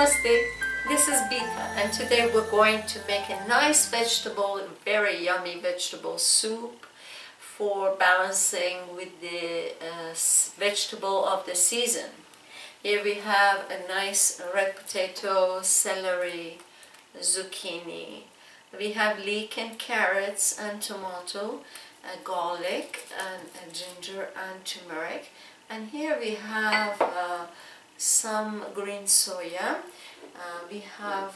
Namaste, this is Bita, and today we're going to make a nice vegetable, very yummy vegetable soup for balancing with the vegetable of the season. Here we have a nice red potato, celery, zucchini. We have leek and carrots and tomato, garlic and ginger and turmeric. And here we have some green soya. We have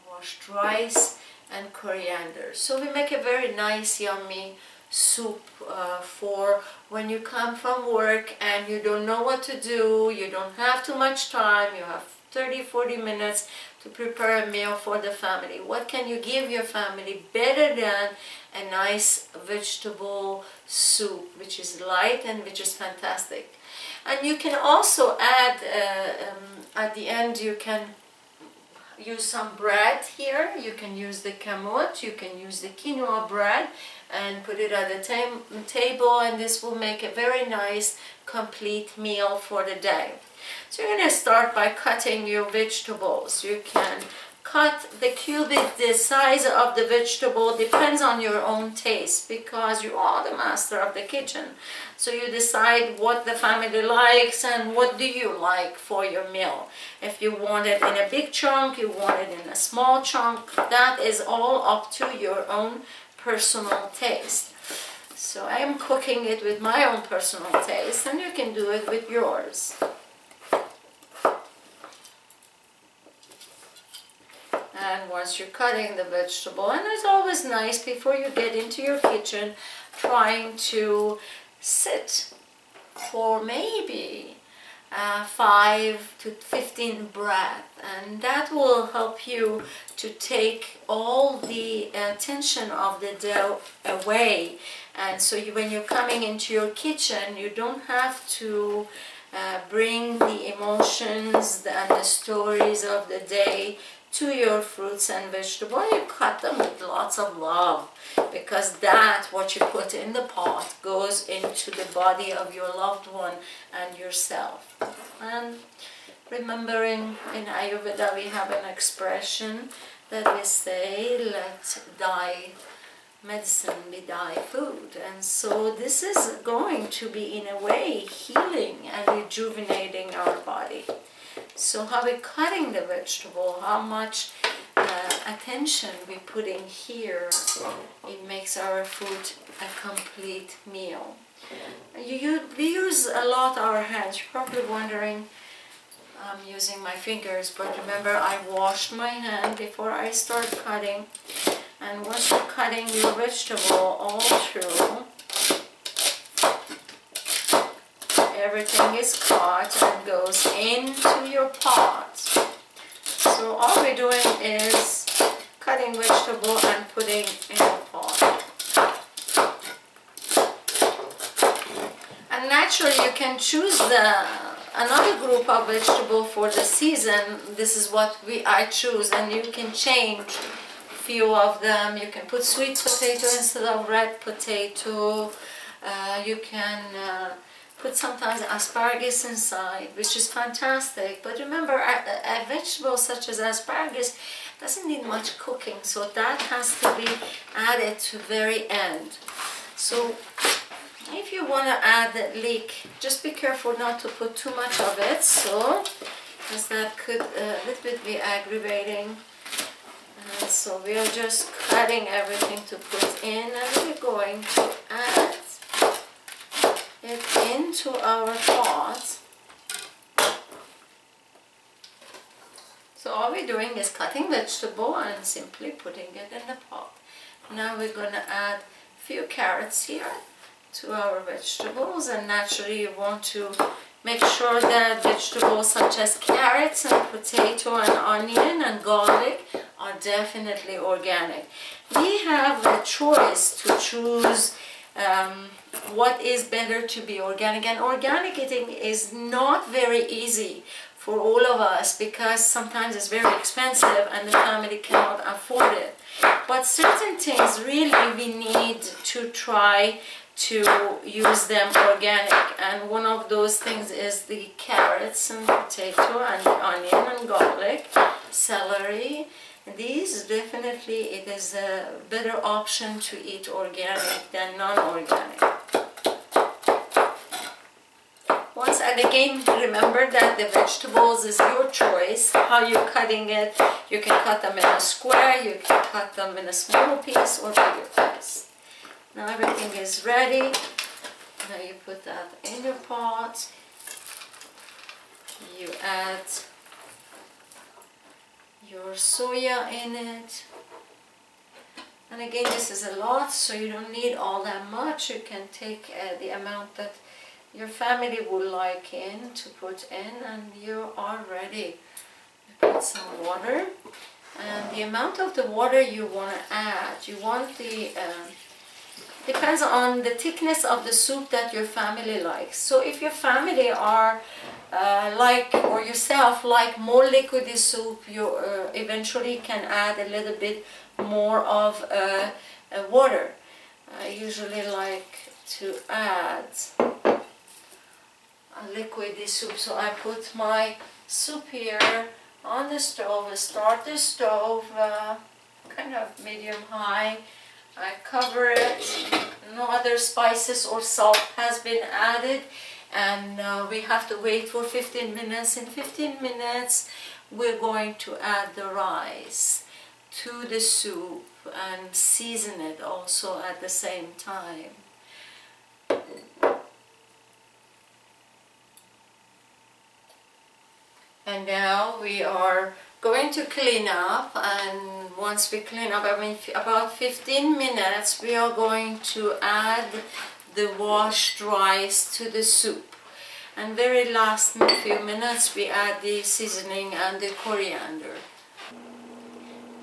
washed rice and coriander. So we make a very nice, yummy soup for when you come from work and you don't know what to do, you don't have too much time, you have 30-40 minutes to prepare a meal for the family. What can you give your family better than a nice vegetable soup, which is light and which is fantastic? And you can also add, at the end, you can use some bread here. You can use the kamut, you can use the quinoa bread and put it at the table, and this will make a very nice, complete meal for the day. So you're going to start by cutting your vegetables. You can cut the cubit, the size of the vegetable depends on your own taste, because you are the master of the kitchen. So you decide what the family likes and what do you like for your meal. If you want it in a big chunk, you want it in a small chunk, that is all up to your own personal taste. So I am cooking it with my own personal taste, and you can do it with yours. And once you're cutting the vegetable, and it's always nice before you get into your kitchen trying to sit for maybe 5 to 15 breaths, and that will help you to take all the tension of the day away. And so when you're coming into your kitchen, you don't have to bring the emotions and the stories of the day to your fruits and vegetables. You cut them with lots of love, because that what you put in the pot goes into the body of your loved one and yourself. And remembering in Ayurveda we have an expression that we say, let thy medicine be thy food. And so this is going to be in a way healing and rejuvenating our body. So how we're cutting the vegetable, how much attention we put in here, it makes our food a complete meal. We use a lot our hands. You're probably wondering, I'm using my fingers, but remember I washed my hand before I start cutting. And once you're cutting your vegetable all through, everything is cut and goes into your pot. So all we're doing is cutting vegetable and putting in the pot. And naturally you can choose another group of vegetable for the season. This is what I choose, and you can change a few of them. You can put sweet potato instead of red potato. You can put sometimes asparagus inside, which is fantastic. But remember, a vegetable such as asparagus doesn't need much cooking, so that has to be added to the very end. So if you want to add the leek, just be careful not to put too much of it, so because that could a little bit be aggravating. And so we are just cutting everything to put in, and we're going to add it into our pot. So all we're doing is cutting vegetable and simply putting it in the pot. Now we're going to add a few carrots here to our vegetables, and naturally you want to make sure that vegetables such as carrots and potato and onion and garlic are definitely organic. We have a choice to choose what is better to be organic, and organic eating is not very easy for all of us, because sometimes it's very expensive and the family cannot afford it. But certain things really we need to try to use them organic, and one of those things is the carrots and potato and onion and garlic, celery. These definitely, it is a better option to eat organic than non-organic. Once and again, remember that the vegetables is your choice, how you're cutting it. You can cut them in a square, you can cut them in a small piece or bigger piece. Now everything is ready. Now you put that in your pot. You add your soya in it. And again, this is a lot, so you don't need all that much. You can take the amount that your family would like in to put in, and you are ready. You put some water, and the amount of the water you want to add, you want the depends on the thickness of the soup that your family likes. So if your family are like, or yourself like more liquidy soup, you eventually can add a little bit more of water. I usually like to add a liquidy soup, so I put my soup here on the stove. Start the stove kind of medium high. I cover it. No other spices or salt has been added, and we have to wait for 15 minutes. In 15 minutes we're going to add the rice to the soup and season it also at the same time. And now we are going to clean up, and once we clean up, about 15 minutes, we are going to add the washed rice to the soup. And very last few minutes we add the seasoning and the coriander.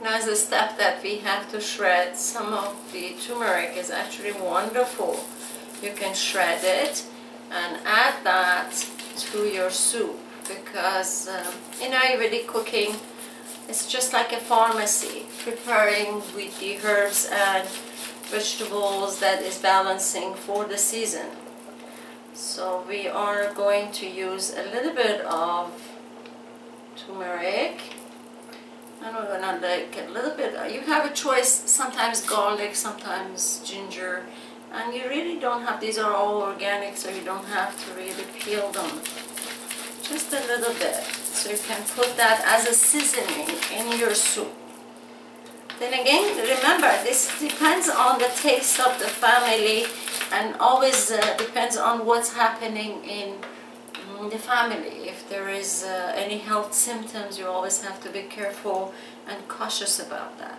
Now the step that we have to shred some of the turmeric is actually wonderful. You can shred it and add that to your soup, because in Ayurvedic cooking, it's just like a pharmacy, preparing with the herbs and vegetables that is balancing for the season. So we are going to use a little bit of turmeric, and we're gonna like a little bit, you have a choice, sometimes garlic, sometimes ginger, and you really don't have, these are all organic, so you don't have to really peel them. Just a little bit, so you can put that as a seasoning in your soup. Then again, remember, this depends on the taste of the family, and always depends on what's happening in the family. If there is any health symptoms, you always have to be careful and cautious about that.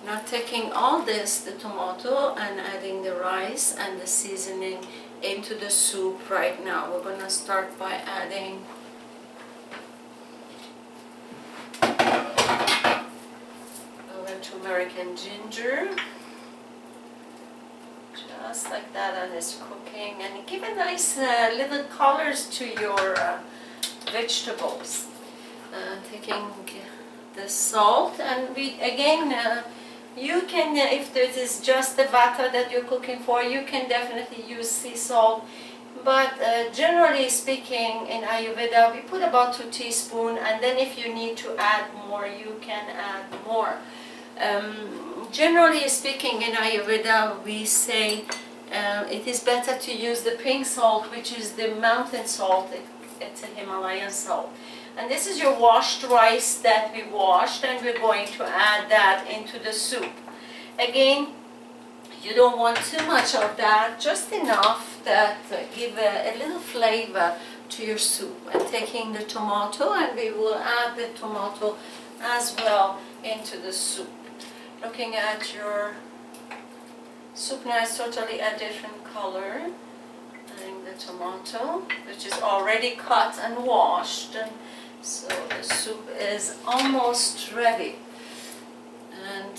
Now taking all this, the tomato, and adding the rice and the seasoning into the soup right now. We're going to start by adding our turmeric and ginger, just like that, and it's cooking, and give a nice little colors to your vegetables. Taking the salt, and we again you can, if it is just the batter that you're cooking for, you can definitely use sea salt. But generally speaking, in Ayurveda, we put about 2 teaspoons, and then if you need to add more, you can add more. Generally speaking, in Ayurveda, we say it is better to use the pink salt, which is the mountain salt. It's a Himalayan salt. And this is your washed rice that we washed, and we're going to add that into the soup. Again, you don't want too much of that, just enough that give a little flavor to your soup. And taking the tomato, and we will add the tomato as well into the soup. Looking at your soup now, it's totally a different color. Adding the tomato, which is already cut and washed. So the soup is almost ready, and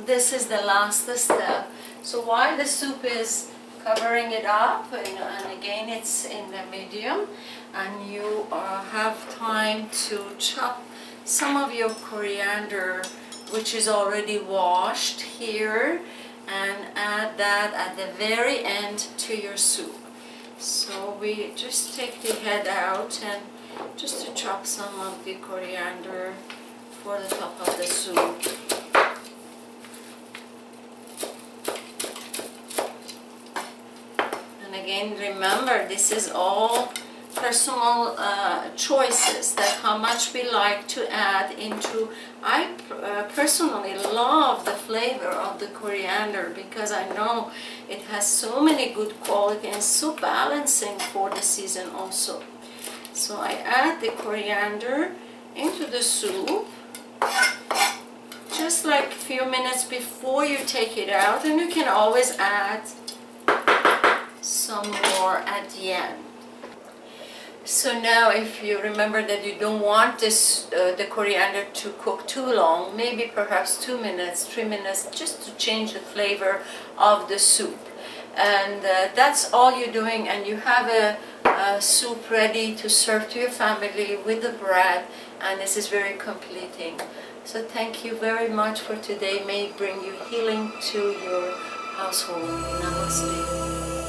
this is the last step. So while the soup is covering it up, and again it's in the medium, and you have time to chop some of your coriander, which is already washed here, and add that at the very end to your soup. So we just take the head out and just to chop some of the coriander for the top of the soup. And again, remember, this is all personal choices, that how much we like to add into. I personally love the flavor of the coriander because I know it has so many good qualities and so balancing for the season also. So I add the coriander into the soup just like a few minutes before you take it out, and you can always add some more at the end. So now, if you remember that you don't want this the coriander to cook too long, maybe perhaps 2 minutes, 3 minutes, just to change the flavor of the soup. And that's all you're doing, and you have a soup ready to serve to your family with the bread, and this is very completing. So thank you very much for today. May it bring you healing to your household. Namaste.